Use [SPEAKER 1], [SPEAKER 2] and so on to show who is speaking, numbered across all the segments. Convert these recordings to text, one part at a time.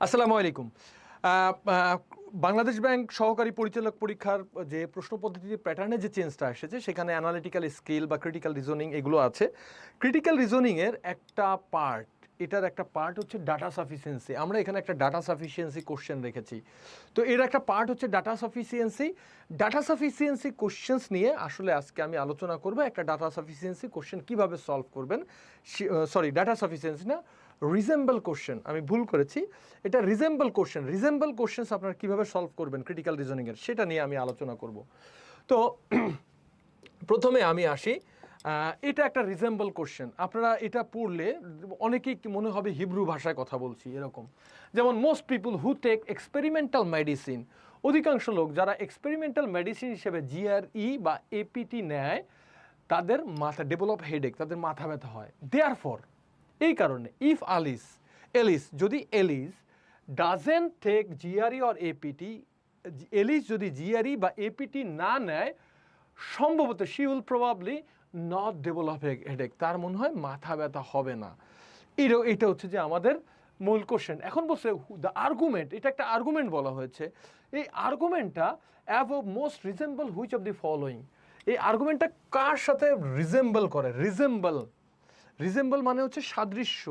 [SPEAKER 1] আসসালামু আলাইকুম। আহ, আহ, বাংলাদেশ ব্যাংক সহকারী পরিচালক পরীক্ষার যে প্রশ্ন পদ্ধতির প্যাটার্নে যে চেঞ্জটা এসেছে সেখানে অ্যানালিটিক্যাল স্কিল বা ক্রিটিক্যাল রিজনিং এগুলো আছে। ক্রিটিক্যাল রিজনিংয়ের একটা পার্ট, এটার একটা পার্ট হচ্ছে ডাটা সাফিসিয়েন্সি। আমরা এখানে একটা ডাটা সাফিসিয়েন্সি কোশ্চেন রেখেছি। তো এর একটা পার্ট হচ্ছে data sufficiency. Data sufficiency questions নিয়ে আসলে আজকে আমি আলোচনা করব একটা ডাটা সাফিসিয়েন্সি কোশ্চেন কীভাবে সলভ করবেন। সরি, ডাটা সাফিসিয়েন্সি না, রিজেম্বল কোশ্চেন, আমি ভুল করেছি। এটা রিজেম্বল কোশ্চেন, রিজেম্বল কোশ্চেন্স আপনারা কীভাবে সলভ করবেন ক্রিটিক্যাল রিজনিংয়ের, সেটা নিয়ে আমি আলোচনা করব। তো প্রথমে আমি আসি, এটা একটা রিজেম্বল কোশ্চেন। আপনারা এটা পড়লে অনেকেই মনে হবে হিব্রু ভাষায় কথা বলছি এরকম। যেমন most people who take experimental medicine, অধিকাংশ লোক যারা এক্সপেরিমেন্টাল মেডিসিন হিসেবে জিআরই বা এপিটি নেয় তাদের মাথা ডেভেলপ হেডেক, তাদের মাথা ব্যথা হয়। দেয়ারফর, এই কারণে ইফ এলিস যদি Alice doesn't take GRE or APT, Alice যদি জিআরই বা এপিটি না নেয় সম্ভবত she will probably not develop headache, তার মনে হয় মাথা ব্যথা হবে না। এটা হচ্ছে যে আমাদের মূল কোশ্চেন। এখন বলছে দ্য আর্গুমেন্ট, এটা একটা আর্গুমেন্ট বলা হয়েছে। এই আর্গুমেন্টটা above most resemble which of the following, এই আর্গুমেন্টটা কার সাথে রিজেম্বল করে? রিজেম্বল মানে হচ্ছে সাদৃশ্য।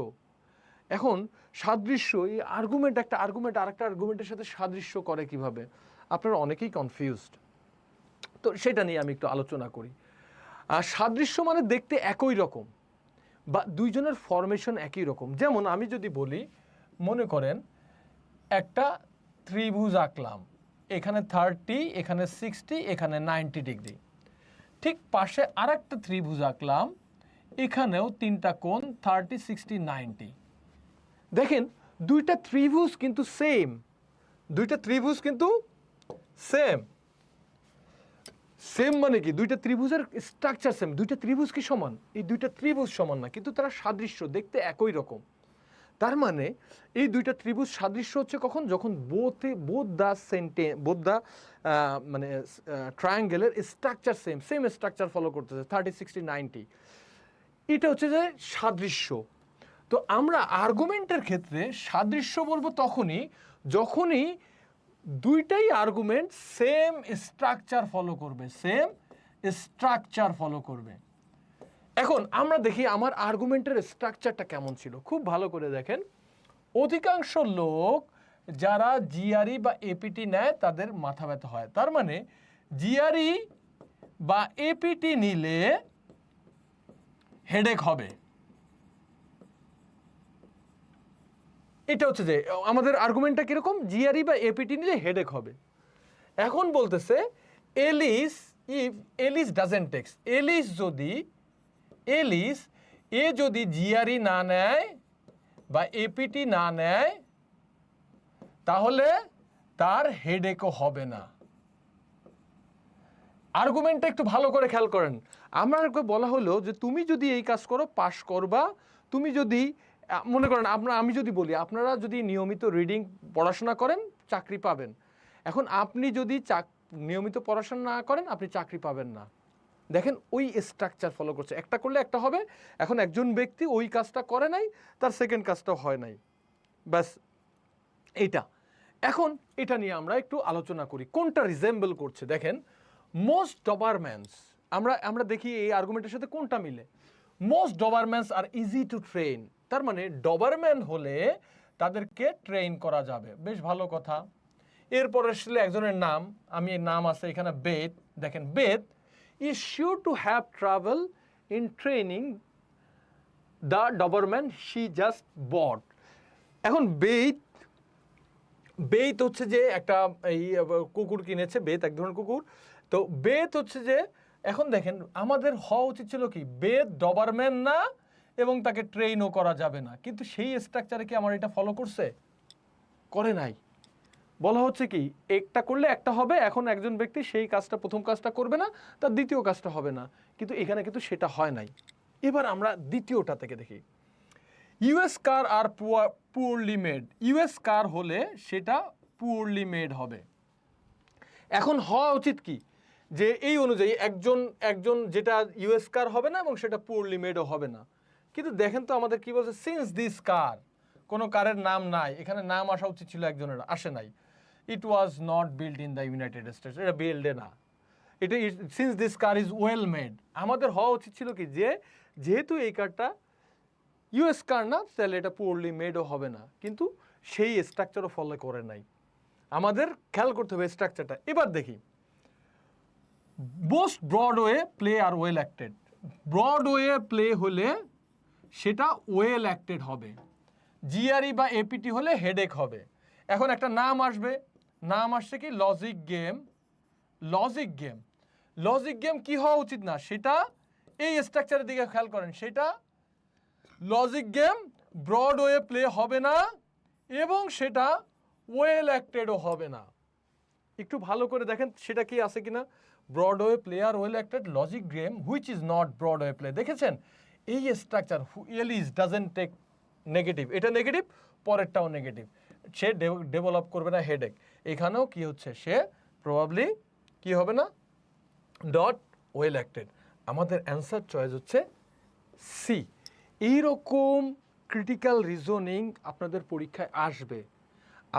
[SPEAKER 1] এখন সাদৃশ্য, এই আর্গুমেন্ট, একটা আর্গুমেন্ট আরেকটা আর্গুমেন্টের সাথে সাদৃশ্য করে কিভাবে, আপনারা অনেকেই কনফিউজড। তো সেটা নিয়ে আমি একটু আলোচনা করি। আর সাদৃশ্য মানে দেখতে একই রকম বা দুইজনের ফরমেশন একই রকম। যেমন আমি যদি বলি, মনে করেন একটা ত্রিভুজ আঁকলাম, এখানে 30, এখানে 60, এখানে 90 ডিগ্রি। ঠিক পাশে আরেকটা ত্রিভুজ আঁকলাম, এখানেও তিনটা কোণ 30, 60, 90। দেখেন দুইটা ত্রিভুজ কিন্তু সেম, দুইটা ত্রিভুজ কিন্তু সেম। সেম মানে কি? দুইটা ত্রিভুজের স্ট্রাকচার সেম। দুইটা ত্রিভুজ কি সমান? এই দুইটা ত্রিভুজ সমান না, কিন্তু তারা সাদৃশ্য, দেখতে একই রকম। তার মানে এই দুইটা ত্রিভুজ সাদৃশ্য হচ্ছে কখন? যখন বোথ দ্য মানে ট্রায়াঙ্গেলের স্ট্রাকচার সেম স্ট্রাকচার ফলো করতেছে, 30, 60, 90। এটা হচ্ছে যে সাদৃশ্য। তো আমরা আর্গুমেন্টের ক্ষেত্রে সাদৃশ্য বলবো যখনই দুইটাই আর্গুমেন্ট সেম স্ট্রাকচার ফলো করবে। এখন আমরা দেখি আমার আর্গুমেন্টের স্ট্রাকচারটা কেমন ছিল। খুব ভালো করে দেখেন, অধিকাংশ লোক যারা জিআরই বা এপিটি নেয় তাদের মাথা ব্যথা হয়। তার মানে জিআরই বা এপিটি নিলে হেডেক হবে। এটা হচ্ছে যে আমাদের আর্গুমেন্টটা কিরকম, জিআরই বা এপিটি নিলে হেডেক হবে। এখন বলতেছে এলিস ডাজেন্ট টেক, যদি জিআরই না নেয় বা এপিটি না নেয় তাহলে তার হেডেকও হবে না। আর্গুমেন্টটা একটু ভালো করে খেয়াল করেন। আমাকে বলা হলো যে তুমি যদি এই কাজ করো পাস করবা, তুমি যদি মনে করেন আমি যদি বলি আপনারা যদি নিয়মিত রিডিং পড়াশোনা করেন চাকরি পাবেন। এখন আপনি যদি নিয়মিত পড়াশোনা না করেন আপনি চাকরি পাবেন না। দেখেন ওই স্ট্রাকচার ফলো করছে, একটা করলে একটা হবে। এখন একজন ব্যক্তি ওই কাজটা করে নাই, তার সেকেন্ড কাজটাও হয় নাই, ব্যাস এইটা। এখন এটা নিয়ে আমরা একটু আলোচনা করি কোনটা রিজেম্বল করছে। দেখেন মোস্ট ডবারম্যানস, আমরা দেখি এই আর্গুমেন্টের সাথে কোনটা মিলে। Most Dobermans are easy to train, তার মানে ডবারম্যান হলে তাদেরকে ট্রেন করা যাবে, বেশ ভালো কথা। এরপরে আসলে একজনের নাম, আমি নাম আছে এখানে বেদ। দেখেন বেদ is sure to have trouble in training the Doberman she just bought. এখন বেত হচ্ছে যে একটা এই কুকুর কিনেছে, বেত এক ধরনের কুকুর। তো বেত হচ্ছে যে, এখন দেখেন আমাদের হওয়া উচিত ছিল কি, বেত ডবারম্যান না এবং তাকে ট্রেনও করা যাবে না, কিন্তু সেই স্ট্রাকচারে কি আমার এটা ফলো করে নাই। বলা হচ্ছে কি একটা করলে একটা হবে। এখন একজন ব্যক্তি সেই কাজটা, প্রথম কাজটা করবে না, তার দ্বিতীয় কাজটা হবে না, কিন্তু এখানে কিন্তু সেটা হয় নাই। এবার আমরা দ্বিতীয়টা থেকে দেখি। ইউএস কার আর পুয়ারলি মেড, ইউএস কার হলে সেটা পুয়ারলি মেড হবে। এখন হওয়া উচিত কি যে এই অনুযায়ী একজন যেটা ইউএস কার হবে না এবং সেটা পুয়ারলি মেডও হবে না। কিন্তু দেখেন তো আমাদের কি বলছে, সিন্স দিস কার, কোনো কারের নাম নাই, এখানে নাম আসা উচিত ছিল একজনের, আসে নাই। It was not build in the United States, এটা বিল্ডে না। এটা since this car is well made, আমাদের হওয়া উচিত ছিল কি যে যেহেতু এই কারটা ইউএস কার না, তাহলে এটা পুরলি মেডও হবে না, কিন্তু সেই স্ট্রাকচারও ফলো করে নাই। আমাদের খেয়াল করতে হবে স্ট্রাকচারটা। এবার দেখি most Broadway play are well acted. Broadway play হলে সেটা ওয়েল অ্যাক্টেড হবে, জিআরই বা এপিটি হলে হেডেক হবে। এখন একটা নাম আসবে, নাম আসছে কি logic game. Logic game, logic game কি হওয়া উচিত না, সেটা এই স্ট্রাকচারের দিকে খেয়াল করেন, সেটা লজিক গেম ব্রডওয়ে প্লে হবে না এবং সেটা ওয়েল অ্যাক্টেডও হবে না। একটু ভালো করে দেখেন সেটা কি আছে কিনা। Broadway play are well acted logic game which is not Broadway play. দেখেছেন এই structure Alice doesn't take negative, এটা নেগেটিভ, পরেরটাও নেগেটিভ, সে ডেভেলপ করবে না হেডেক। এখানেও কি হচ্ছে, সে প্রবাবলি কি হবে না, ডট ওয়েল অ্যাক্টেড। আমাদের অ্যান্সার চয়েস হচ্ছে সি। এইরকম ক্রিটিক্যাল রিজনিং আপনাদের পরীক্ষায় আসবে।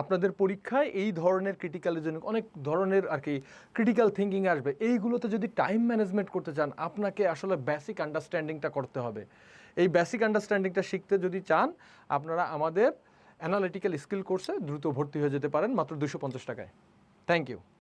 [SPEAKER 1] আপনাদের পরীক্ষায় এই ধরনের ক্রিটিক্যাল রিজনিং, অনেক ধরনের আর কি ক্রিটিক্যাল থিঙ্কিং আসবে। এইগুলোতে যদি টাইম ম্যানেজমেন্ট করতে চান, আপনাকে আসলে বেসিক আন্ডারস্ট্যান্ডিংটা করতে হবে। এই বেসিক আন্ডারস্ট্যান্ডিংটা শিখতে যদি চান, আপনারা আমাদের অ্যানালিটিক্যাল স্কিল কোর্সে দ্রুত ভর্তি হয়ে যেতে পারেন মাত্র 250 টাকায়। Thank you.